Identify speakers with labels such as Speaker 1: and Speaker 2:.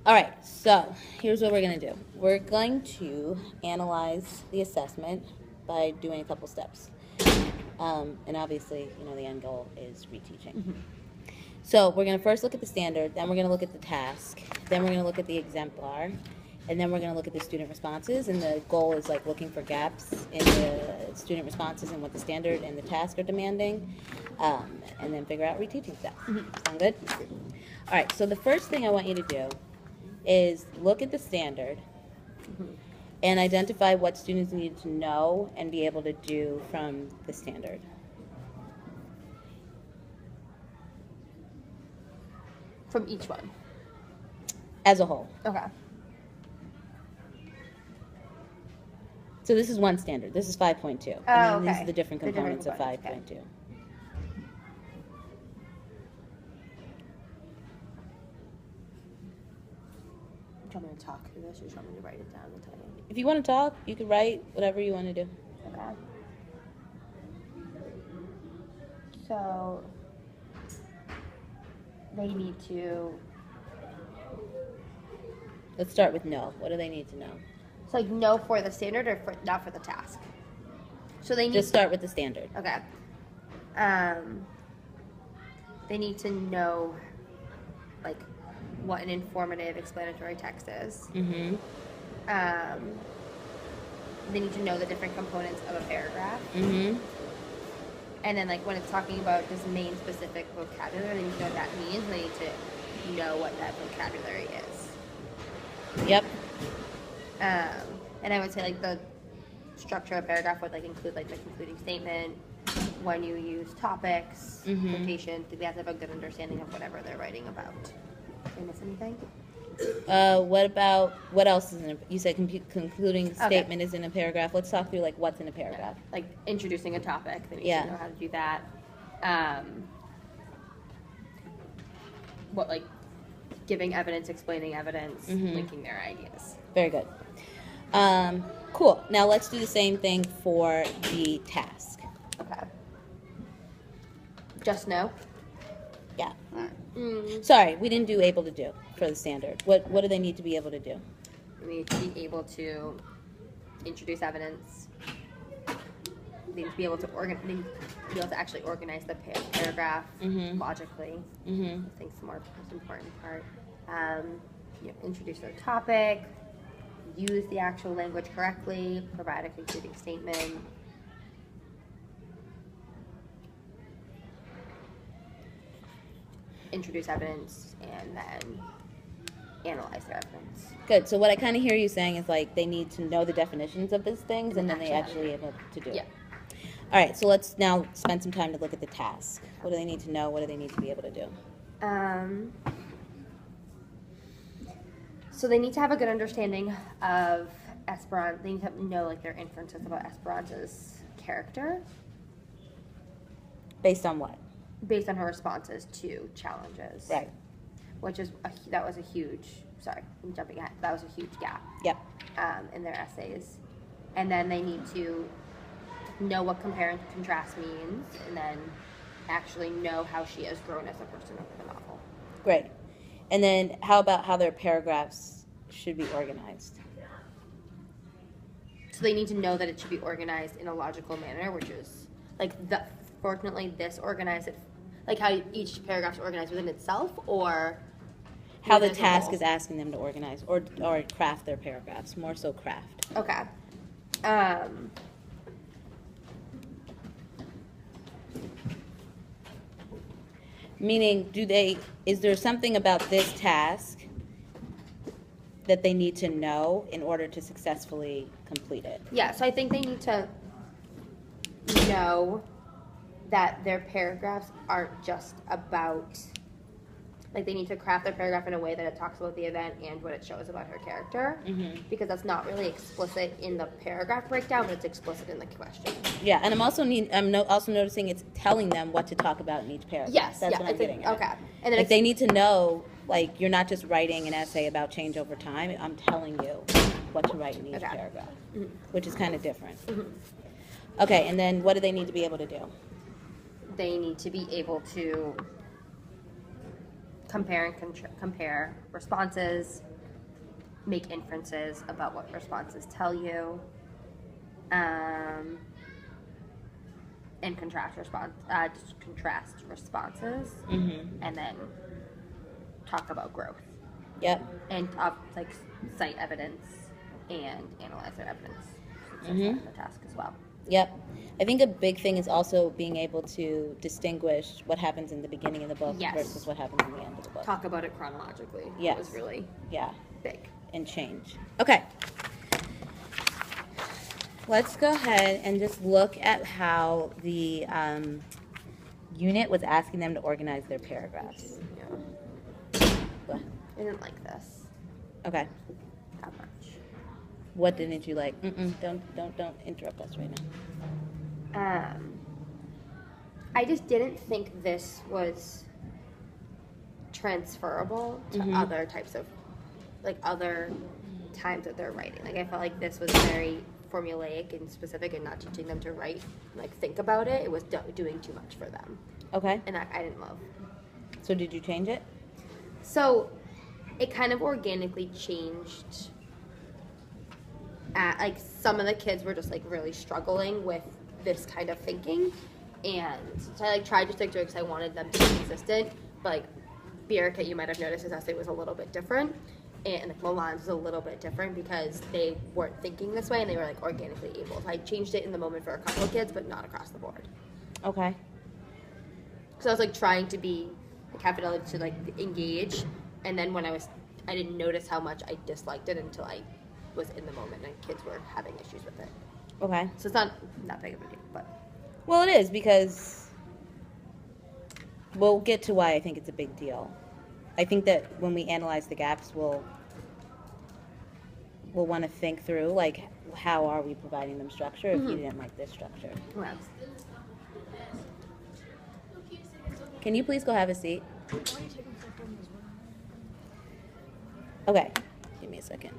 Speaker 1: All right, so here's what we're going to do. We're going to analyze the assessment by doing a couple steps. And obviously, the end goal is reteaching.
Speaker 2: Mm-hmm.
Speaker 1: So we're going to first look at the standard, then we're going to look at the task, then we're going to look at the exemplar, and then we're going to look at the student responses. And the goal is like looking for gaps in the student responses and what the standard and the task are demanding, and then figure out reteaching steps. Sound good? All right, so the first thing I want you to do is look at the standard and identify what students need to know and be able to do from the standard.
Speaker 2: From each one.
Speaker 1: As a whole.
Speaker 2: Okay.
Speaker 1: So this is one standard. This is 5.2. And then these are the different components of 5.2.
Speaker 2: Okay. Do you want me to talk through this, or do you want me to write it down and tell you?
Speaker 1: If you want to talk, you can write whatever you want to do.
Speaker 2: Okay. So they need to.
Speaker 1: Let's start with no. What do they need to know?
Speaker 2: So like no for the standard or not for the task. So they need.
Speaker 1: Just start with the standard.
Speaker 2: Okay. They need to know, like, what an informative explanatory text is.
Speaker 1: Mm-hmm.
Speaker 2: They need to know the different components of a paragraph.
Speaker 1: Mm-hmm.
Speaker 2: And then, like, when it's talking about this main specific vocabulary, they need to know what that means. They need to know what that vocabulary is.
Speaker 1: Yep.
Speaker 2: And I would say, like, the structure of a paragraph would, like, include, like, the concluding statement, when you use topics, quotation, they have to have a good understanding of whatever they're writing about. Did I miss anything?
Speaker 1: What else is in you said concluding statement is in a paragraph. Let's talk through, like, what's in a paragraph.
Speaker 2: Like, introducing a topic. They need to know how to do that. Like, giving evidence, explaining evidence, linking their ideas.
Speaker 1: Very good. Cool. Now let's do the same thing for the task.
Speaker 2: Okay. Just no?
Speaker 1: Yeah.
Speaker 2: Mm.
Speaker 1: Sorry, we didn't do able to do for the standard. What do they need to be able to do?
Speaker 2: They need to be able to introduce evidence. They need to be able to actually organize the paragraph logically. I think it's the most important part. Introduce their topic, use the actual language correctly, provide a concluding statement. Introduce evidence, and then analyze their evidence.
Speaker 1: Good. So what I kind of hear you saying is, like, they need to know the definitions of these things, and then they actually able to do it.
Speaker 2: Yeah.
Speaker 1: All right. So let's now spend some time to look at the task. What do they need to know? What do they need to be able to do?
Speaker 2: So they need to have a good understanding of Esperanza. They need to know, like, their inferences about Esperanza's character.
Speaker 1: Based on what?
Speaker 2: Based on her responses to challenges.
Speaker 1: Right.
Speaker 2: Which is that was a huge. Sorry, I'm jumping ahead. That was a huge gap.
Speaker 1: Yep.
Speaker 2: In their essays, and then they need to know what compare and contrast means, and then actually know how she has grown as a person over the novel.
Speaker 1: Great. And then how about how their paragraphs should be organized?
Speaker 2: So they need to know that it should be organized in a logical manner, which is like fortunately this organized it, like how each paragraph is organized within itself, or
Speaker 1: how the task is asking them to organize or craft their paragraphs, more so craft.
Speaker 2: Okay.
Speaker 1: Meaning, is there something about this task that they need to know in order to successfully complete it?
Speaker 2: Yeah, so I think they need to know that their paragraphs aren't just about, like, they need to craft their paragraph in a way that it talks about the event and what it shows about her character, because that's not really explicit in the paragraph breakdown, but it's explicit in the question.
Speaker 1: Yeah, and I'm also noticing it's telling them what to talk about in each paragraph.
Speaker 2: Yes,
Speaker 1: that's what I'm getting at.
Speaker 2: Okay, and then
Speaker 1: like they need to know, like, you're not just writing an essay about change over time. I'm telling you what to write in each paragraph, which is kind of different. Okay, and then what do they need to be able to do?
Speaker 2: They need to be able to compare responses, make inferences about what responses tell you, and contrast responses, and then talk about growth.
Speaker 1: Yep.
Speaker 2: And like cite evidence and analyze their evidence. So that's the task as well.
Speaker 1: Yep. I think a big thing is also being able to distinguish what happens in the beginning of the book versus what happens in the end of the book.
Speaker 2: Talk about it chronologically.
Speaker 1: Yes.
Speaker 2: It was really big.
Speaker 1: And change. Okay. Let's go ahead and just look at how the unit was asking them to organize their paragraphs.
Speaker 2: Yeah. I didn't like this.
Speaker 1: Okay.
Speaker 2: That much.
Speaker 1: What didn't you like? Don't interrupt us right now.
Speaker 2: I just didn't think this was transferable to other types of, like, other times that they're writing. Like, I felt like this was very formulaic and specific and not teaching them to write, like, think about it. It was doing too much for them.
Speaker 1: Okay.
Speaker 2: And that I didn't love.
Speaker 1: So did you change it?
Speaker 2: So it kind of organically changed. Like, some of the kids were just, like, really struggling with this kind of thinking. And so I, like, tried to stick to it because I wanted them to be consistent. But, like, Biarca, you might have noticed his essay was a little bit different. And, like, Milan's was a little bit different because they weren't thinking this way and they were, like, organically able. So I changed it in the moment for a couple of kids, but not across the board.
Speaker 1: Okay.
Speaker 2: So I was, like, trying to be, like, have fidelity to, like, engage. And then when I didn't notice how much I disliked it until I was in the moment and kids were having issues with it.
Speaker 1: Okay.
Speaker 2: So it's not that big of a deal, but.
Speaker 1: Well, it is because we'll get to why I think it's a big deal. I think that when we analyze the gaps, we'll want to think through, like, how are we providing them structure if you didn't like this structure.
Speaker 2: Well.
Speaker 1: Can you please go have a seat? Okay. Give me a second.